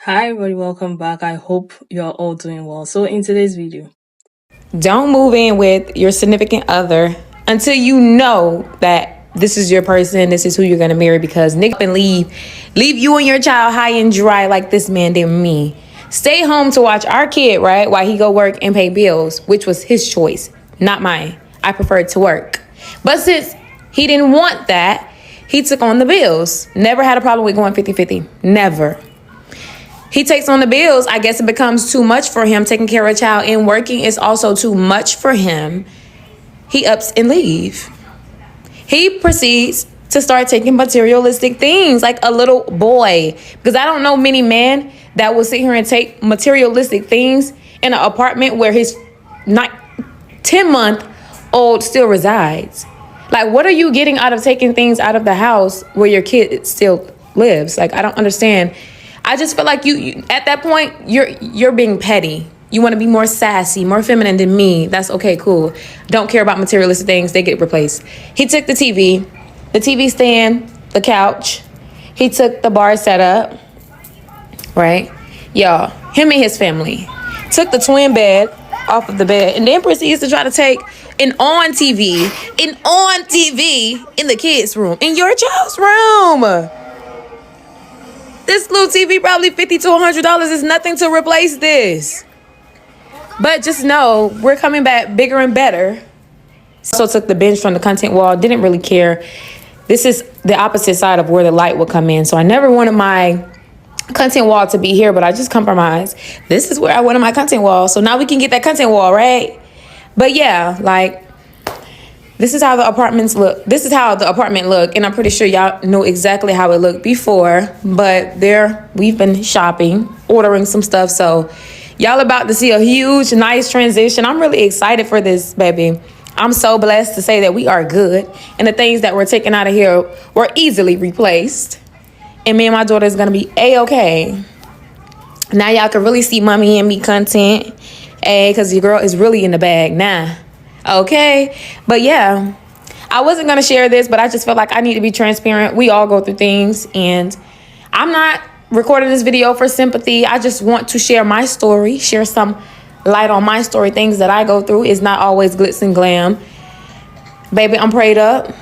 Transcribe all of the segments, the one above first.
Hi everybody, welcome back. I hope you're all doing well. So in today's video, Don't move in with your significant other until you know that this is your person, this is who you're gonna marry, because nigga and leave you and your child high and dry like this man did me. Stay home to watch our kid, right? While he go work and pay bills, which was his choice, not mine. I preferred to work. But since he didn't want that, he took on the bills. Never had a problem with going 50-50. Never. He takes on the bills. I guess it becomes too much for him. Taking care of a child and working is also too much for him. He ups and leave. He proceeds to start taking materialistic things like a little boy. Because I don't know many men that will sit here and take materialistic things in an apartment where his 10-month-old still resides. Like, what are you getting out of taking things out of the house where your kid still lives? Like, I don't understand. I just feel like you at that point you're being petty. You want to be more sassy, more feminine than me. That's okay, cool. Don't care about materialistic things. They get replaced. He took the TV stand, the couch. He took the bar setup, right? Y'all, him and his family took the twin bed off of the bed and then proceeds to try to take an on TV in the kids' room, in your child's room. This little TV, probably $50 to $100, is nothing to replace this. But just know, we're coming back bigger and better. Also took the bench from the content wall, didn't really care. This is the opposite side of where the light would come in. So I never wanted my content wall to be here, but I just compromised. This is where I wanted my content wall. So now we can get that content wall, right? But yeah, like, this is how the apartments look. This is how the apartment looked. And I'm pretty sure y'all know exactly how it looked before. But we've been shopping, ordering some stuff. So y'all about to see a huge, nice transition. I'm really excited for this, baby. I'm so blessed to say that we are good. And the things that we're taking out of here were easily replaced. And me and my daughter is going to be A-okay. Now y'all can really see mommy and me content. Because your girl is really in the bag now. Okay, but yeah, I wasn't gonna share this, but I just felt like I need to be transparent. We all go through things, and I'm not recording this video for sympathy. I just want to share my story, share some light on my story. Things that I go through is not always glitz and glam. Baby, I'm prayed up,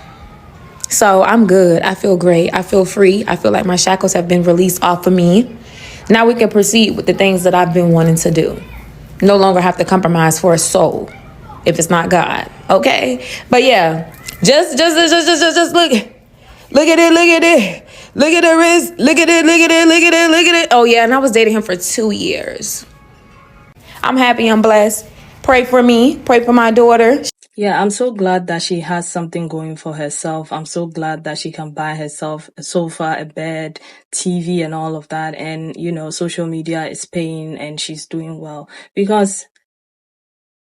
so I'm good. I feel great. I feel free. I feel like my shackles have been released off of me. Now we can proceed with the things that I've been wanting to do. No longer have to compromise for a soul. If it's not God, okay? But yeah, just look at it, look at the wrist, look at it. Oh yeah, and I was dating him for 2 years. I'm happy, I'm blessed. Pray for me, pray for my daughter. yeah, I'm so glad that she has something going for herself. I'm so glad that she can buy herself a sofa, a bed, TV, and all of that. And, social media is paying and she's doing well. Because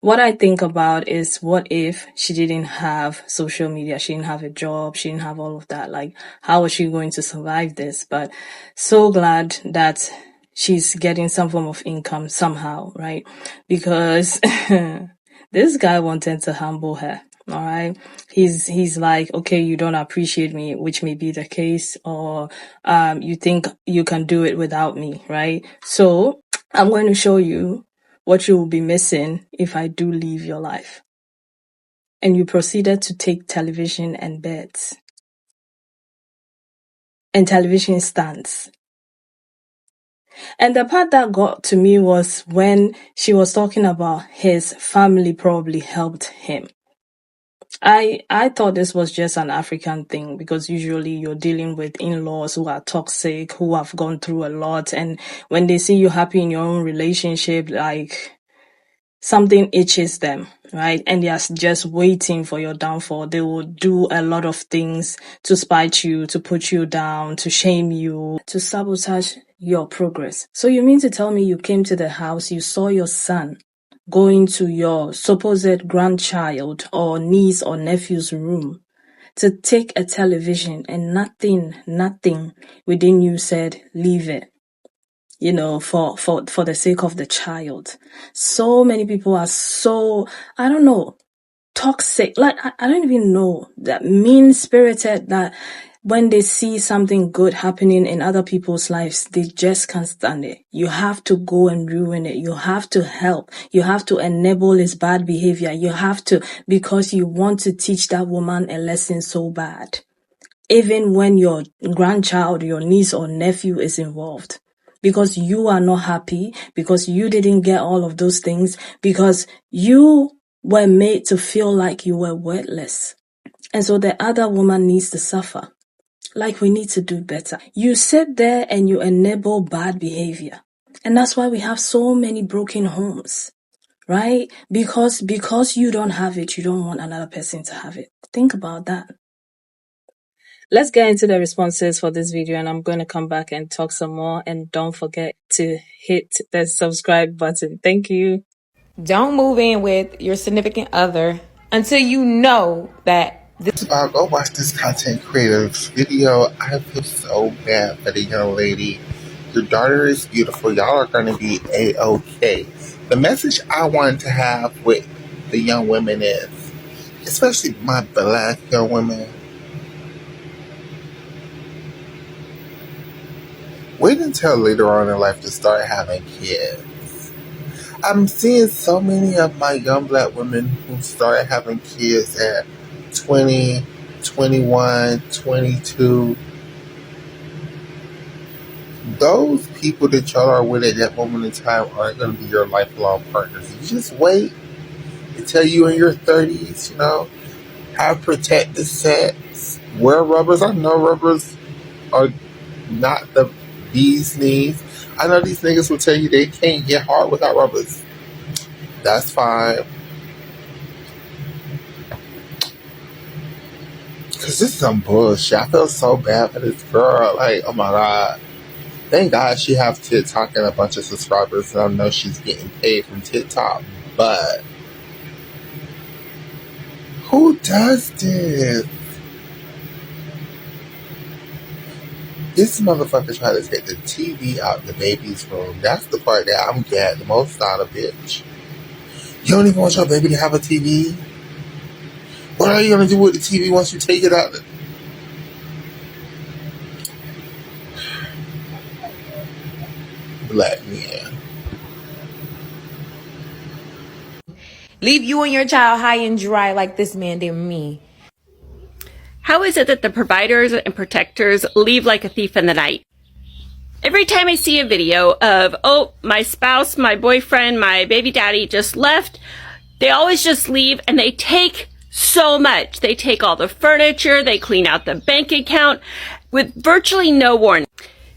what I think about is, what if she didn't have social media? She didn't have a job. She didn't have all of that. Like, how was she going to survive this? But so glad that she's getting some form of income somehow, right? Because this guy wanted to humble her. All right. He's like, okay, you don't appreciate me, which may be the case, or you think you can do it without me, right? So I'm going to show you what you will be missing if I do leave your life. And you proceeded to take television and beds and television stands. And the part that got to me was when she was talking about his family probably helped him. I thought this was just an African thing, because usually you're dealing with in-laws who are toxic, who have gone through a lot, and when they see you happy in your own relationship, like, something itches them, right? And they are just waiting for your downfall. They will do a lot of things to spite you, to put you down, to shame you, to sabotage your progress. So you mean to tell me you came to the house, you saw your son going to your supposed grandchild or niece or nephew's room to take a television, and nothing within you said, leave it, for the sake of the child. So many people are so, I don't know, toxic. Like, I don't even know, that mean-spirited, that when they see something good happening in other people's lives, they just can't stand it. You have to go and ruin it. You have to help. You have to enable his bad behavior. You have to, because you want to teach that woman a lesson so bad. Even when your grandchild, your niece or nephew is involved. Because you are not happy, because you didn't get all of those things, because you were made to feel like you were worthless. And so the other woman needs to suffer. Like, we need to do better. You sit there and you enable bad behavior. And that's why we have so many broken homes, right? Because you don't have it, you don't want another person to have it. Think about that. Let's get into the responses for this video, and I'm going to come back and talk some more. And don't forget to hit the subscribe button. Thank you. Don't move in with your significant other until you know that Go watch this content creator's video. I feel so bad for the young lady. Your daughter is beautiful. Y'all are going to be A-OK. The message I wanted to have with the young women is, especially my black young women, wait until later on in life to start having kids. I'm seeing so many of my young black women who started having kids at 20, 21, 22. Those people that y'all are with at that moment in time aren't going to be your lifelong partners. You just wait until you're in your 30s, have protected sex, wear rubbers. I know rubbers are not the bee's knees. I know these niggas will tell you they can't get hard without rubbers. That's fine. Because this is some bullshit. I feel so bad for this girl. Like, oh my God. Thank God she has TikTok and a bunch of subscribers, and I know she's getting paid from TikTok. But who does this? This motherfucker tried to take the TV out the baby's room. That's the part that I'm getting the most out of, bitch. You don't even want your baby to have a TV? What are you going to do with the TV once you take it out? Black man. leave you and your child high and dry like this man did me. How is it that the providers and protectors leave like a thief in the night? Every time I see a video of, oh, my spouse, my boyfriend, my baby daddy just left, they always just leave and they take so much. They take all the furniture, they clean out the bank account with virtually no warning.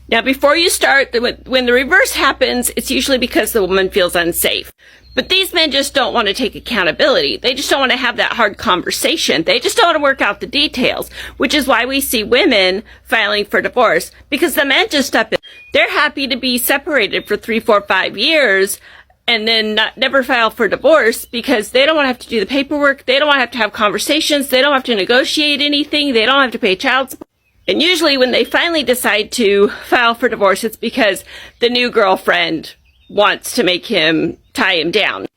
Now, before you start, when the reverse happens, it's usually because the woman feels unsafe. But these men just don't want to take accountability. They just don't want to have that hard conversation. They just don't want to work out the details, which is why we see women filing for divorce, because the men just up. They're happy to be separated for 3, 4, 5 years and then never file for divorce because they don't want to have to do the paperwork. They don't want to have conversations. They don't have to negotiate anything. They don't have to pay child support. And usually when they finally decide to file for divorce, it's because the new girlfriend wants to make him tie him down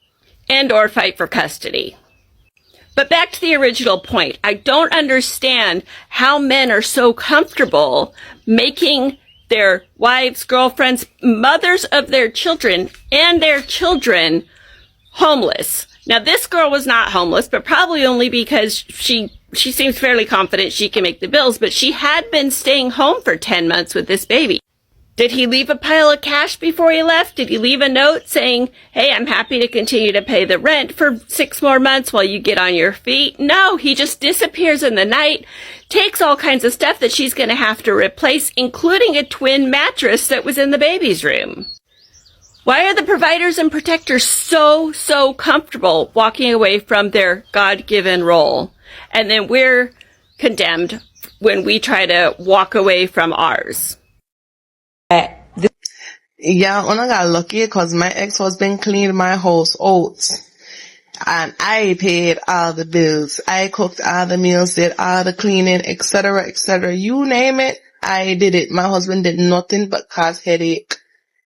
and or fight for custody. But back to the original point, I don't understand how men are so comfortable making their wives, girlfriends, mothers of their children and their children homeless. Now, this girl was not homeless, but probably only because she seems fairly confident she can make the bills, but she had been staying home for 10 months with this baby. Did he leave a pile of cash before he left? Did he leave a note saying, hey, I'm happy to continue to pay the rent for 6 more months while you get on your feet? No, he just disappears in the night, takes all kinds of stuff that she's going to have to replace, including a twin mattress that was in the baby's room. Why are the providers and protectors so comfortable walking away from their God-given role? And then we're condemned when we try to walk away from ours. Yeah, when I got lucky because my ex-husband cleaned my house out. And I paid all the bills. I cooked all the meals, did all the cleaning, etc., etc. You name it, I did it. My husband did nothing but cause headache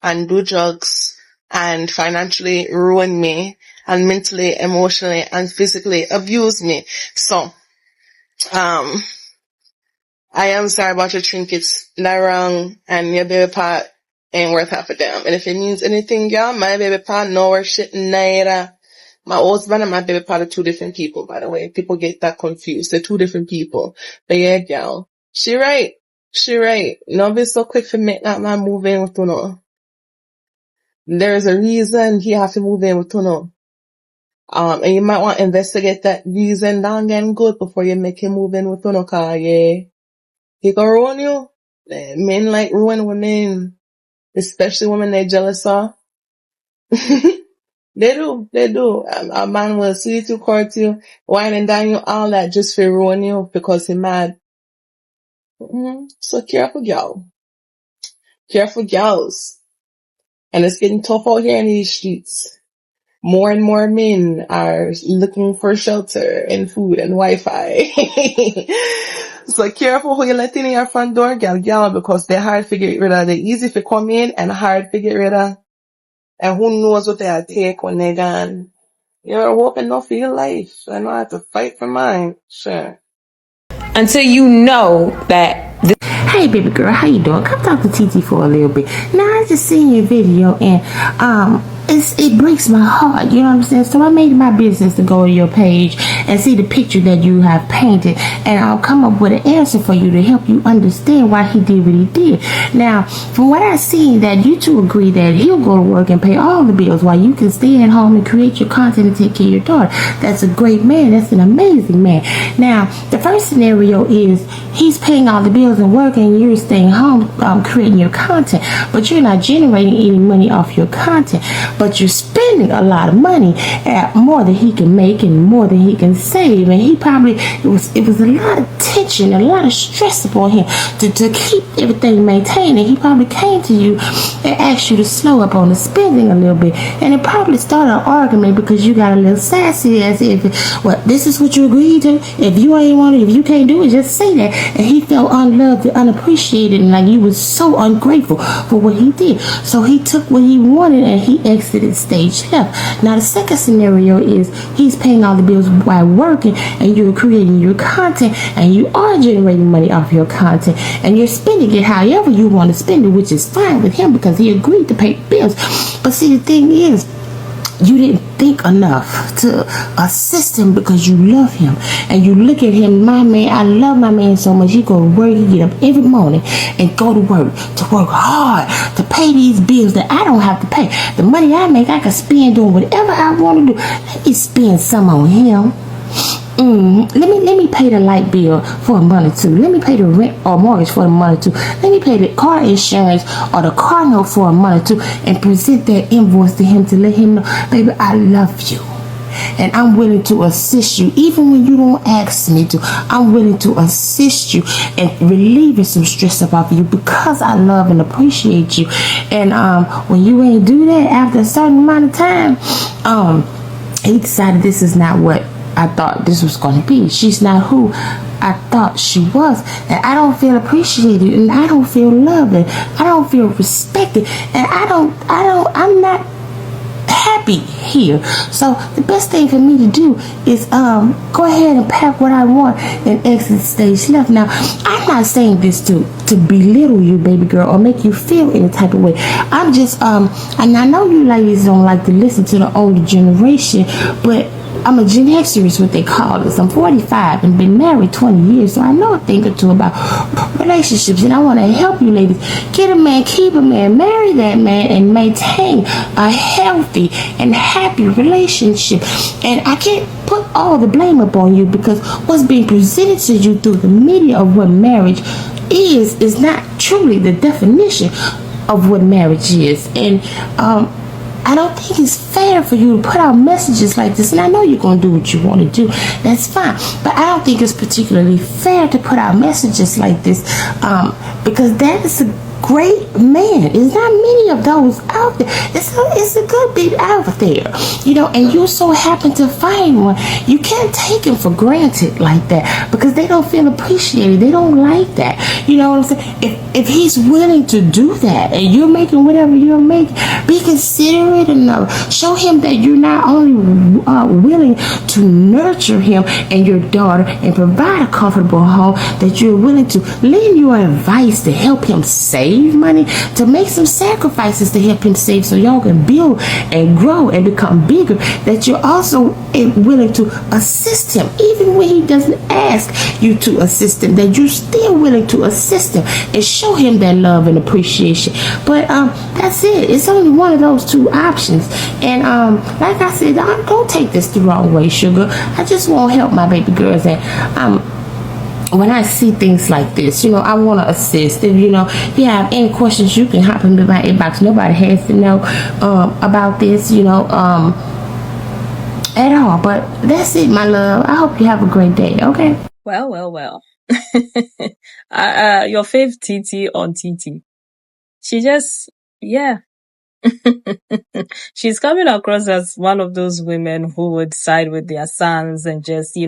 and do drugs and financially ruin me and mentally, emotionally, and physically abuse me. So, I am sorry about your trinkets. Not wrong, and your baby pot ain't worth half a damn. And if it means anything, y'all, my baby pot no worth shit neither. My husband and my baby pot are two different people, by the way. People get that confused. They're two different people. But yeah, y'all. She right. She right. Don't be so quick to make that man move in with you know. There's a reason he have to move in with you know. And you might want to investigate that reason long and good before you make him move in with you know, cause yeah. He can ruin you. Men like ruin women, especially women they jealous of. They do. A man will sweet you, court you, wine and dine you, all that just for ruin you because he mad. So careful, y'all. Careful, gals. And it's getting tough out here in these streets. More and more men are looking for shelter and food and Wi-Fi. So careful who you let in your front door, gal, because they're hard to get rid of. They're easy to come in and hard to get rid of. And who knows what they'll take when they're gone. You're hoping not for your life. I know I have to fight for mine. Sure. Until you know that. Hey baby girl, how you doing? Come talk to TT for a little bit. Now I just seen your video and it breaks my heart, you know what I'm saying? So I made it my business to go to your page and see the picture that you have painted, and I'll come up with an answer for you to help you understand why he did what he did. Now, from what I seen, that you two agree that he'll go to work and pay all the bills while you can stay at home and create your content and take care of your daughter. That's a great man. That's an amazing man. Now, the first scenario is he's paying all the bills and working, and you're staying home creating your content, but you're not generating any money off your content, but you're spending a lot of money, more than he can make and more than he can save. And he probably, it was a lot of tension and a lot of stress upon him to keep everything maintained. And he probably came to you and asked you to slow up on the spending a little bit, and it probably started an argument because you got a little sassy, as if, well, this is what you agreed to. If you ain't want it, if you can't do it, just say that. And he felt unloved and unappreciated, and like you was so ungrateful for what he did. So he took what he wanted and he exited stage left. Now the second scenario is he's paying all the bills while working, and you're creating your content, and you are generating money off your content, and you're spending it however you want to spend it, which is fine with him because he agreed to pay the bills. But see, the thing is, you didn't think enough to assist him because you love him. And you look at him, my man, I love my man so much. He go to work, he get up every morning and go to work hard to pay these bills that I don't have to pay. The money I make, I can spend doing whatever I want to do. Let me spend some on him. Let me pay the light bill for a month or two. Let me pay the rent or mortgage for a month or two. Let me pay the car insurance or the car note for a month or two, and present that invoice to him to let him know, baby, I love you. And I'm willing to assist you, even when you don't ask me to. I'm willing to assist you and relieving some stress off of you because I love and appreciate you. And when you ain't do that after a certain amount of time, he decided this is not what I thought this was going to be. She's not who I thought she was, and I don't feel appreciated, and I don't feel loved, and I don't feel respected, and I'm not happy here. So the best thing for me to do is go ahead and pack what I want and exit stage left. Now, I'm not saying this to belittle you, baby girl, or make you feel any type of way. I'm just and I know you ladies don't like to listen to the older generation, but I'm a Gen Xer is what they call this. I'm 45 and been married 20 years, so I know a thing or two about relationships, and I want to help you ladies get a man, keep a man, marry that man, and maintain a healthy and happy relationship. And I can't put all the blame upon you, because what's being presented to you through the media of what marriage is not truly the definition of what marriage is. And I don't think it's fair for you to put out messages like this. And I know you're going to do what you want to do. That's fine. But I don't think it's particularly fair to put out messages like this, because that is great man. There's not many of those out there. It's a good bit out there, and you so happen to find one. You can't take him for granted like that because they don't feel appreciated. They don't like that. You know what I'm saying? If he's willing to do that and you're making whatever you're making, be considerate enough. Show him that you're not only willing to nurture him and your daughter and provide a comfortable home, that you're willing to lend your advice to help him save money, to make some sacrifices to help him save so y'all can build and grow and become bigger, that you're also willing to assist him even when he doesn't ask you to assist him, that you're still willing to assist him and show him that love and appreciation. But that's it. It's only one of those two options. And like I said, don't take this the wrong way, sugar. I just want to help my baby girls, and when I see things like this, I want to assist. And, if you have any questions, you can hop into my inbox. Nobody has to know about this, at all. But that's it, my love. I hope you have a great day, okay? Well. Your fave TT on TT. She just, yeah. She's coming across as one of those women who would side with their sons and just,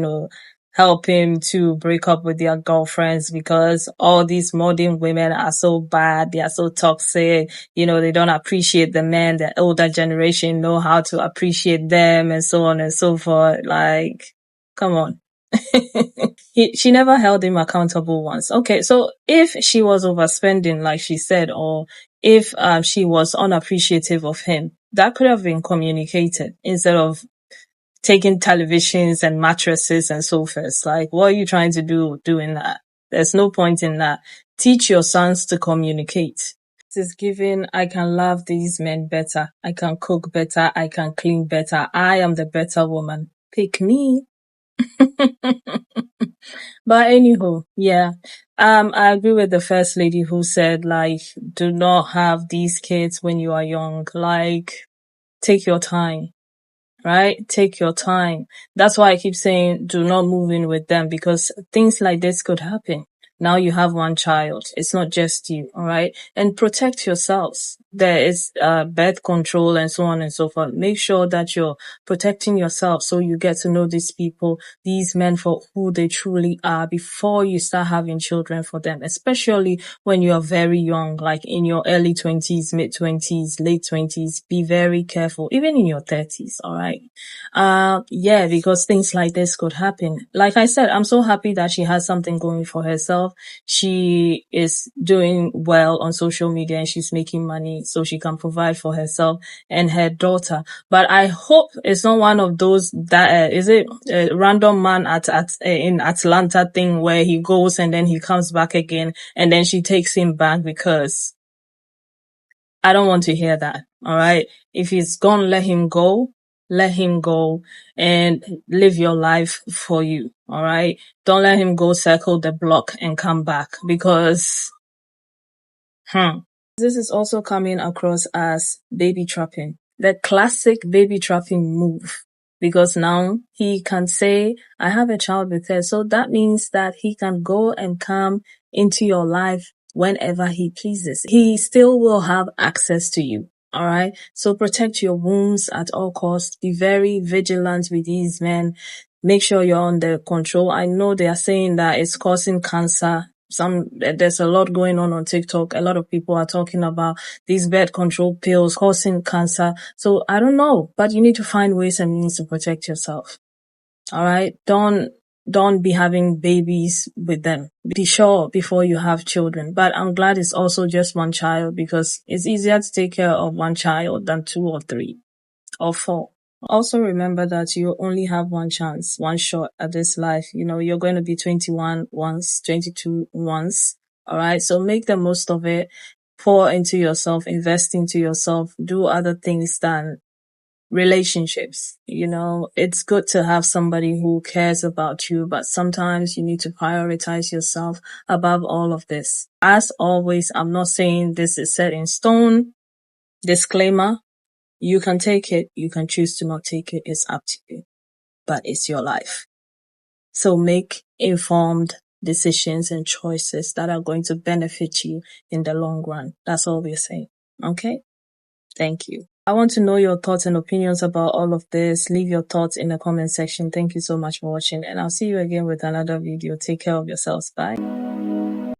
help him to break up with their girlfriends because all these modern women are so bad. They are so toxic. They don't appreciate the men. The older generation know how to appreciate them and so on and so forth. Like, come on. She never held him accountable once. Okay, so if she was overspending, like she said, or if she was unappreciative of him, that could have been communicated instead of taking televisions and mattresses and sofas. Like, what are you trying to do doing that? There's no point in that. Teach your sons to communicate. This is given, I can love these men better. I can cook better. I can clean better. I am the better woman. Pick me. But anywho, yeah. I agree with the first lady who said, like, do not have these kids when you are young. Like, take your time. Right? Take your time. That's why I keep saying do not move in with them, because things like this could happen. Now you have one child. It's not just you. All right. And protect yourselves. There is birth control and so on and so forth. Make sure that you're protecting yourself so you get to know these people, these men for who they truly are before you start having children for them, especially when you are very young, like in your early 20s, mid 20s, late 20s. Be very careful, even in your 30s. All right. Yeah, because things like this could happen. Like I said, I'm so happy that she has something going for herself. She is doing well on social media and she's making money so she can provide for herself and her daughter. But I hope it's not one of those that is it a random man in Atlanta thing where he goes and then he comes back again and then she takes him back, because I don't want to hear that. All right. If he's gone, let him go and live your life for you. All right. Don't let him go circle the block and come back, because, this is also coming across as baby trapping, the classic baby trapping move. Because now he can say, I have a child with her. So that means that he can go and come into your life whenever he pleases. He still will have access to you. All right. So protect your wombs at all costs. Be very vigilant with these men. Make sure you're under control. I know they are saying that it's causing cancer. There's a lot going on TikTok. A lot of people are talking about these birth control pills causing cancer. So I don't know, but you need to find ways and means to protect yourself. All right. Don't be having babies with them. Be sure before you have children. But I'm glad it's also just one child, because it's easier to take care of one child than 2 or 3 or 4. Also remember that you only have one chance, one shot at this life. You're going to be 21 once, 22 once. All right. So make the most of it. Pour into yourself, invest into yourself, do other things than relationships. It's good to have somebody who cares about you, but sometimes you need to prioritize yourself above all of this. As always, I'm not saying this is set in stone. Disclaimer. You can take it. You can choose to not take it. It's up to you. But it's your life. So make informed decisions and choices that are going to benefit you in the long run. That's all we're saying. Okay? Thank you. I want to know your thoughts and opinions about all of this. Leave your thoughts in the comment section. Thank you so much for watching, and I'll see you again with another video. Take care of yourselves. Bye.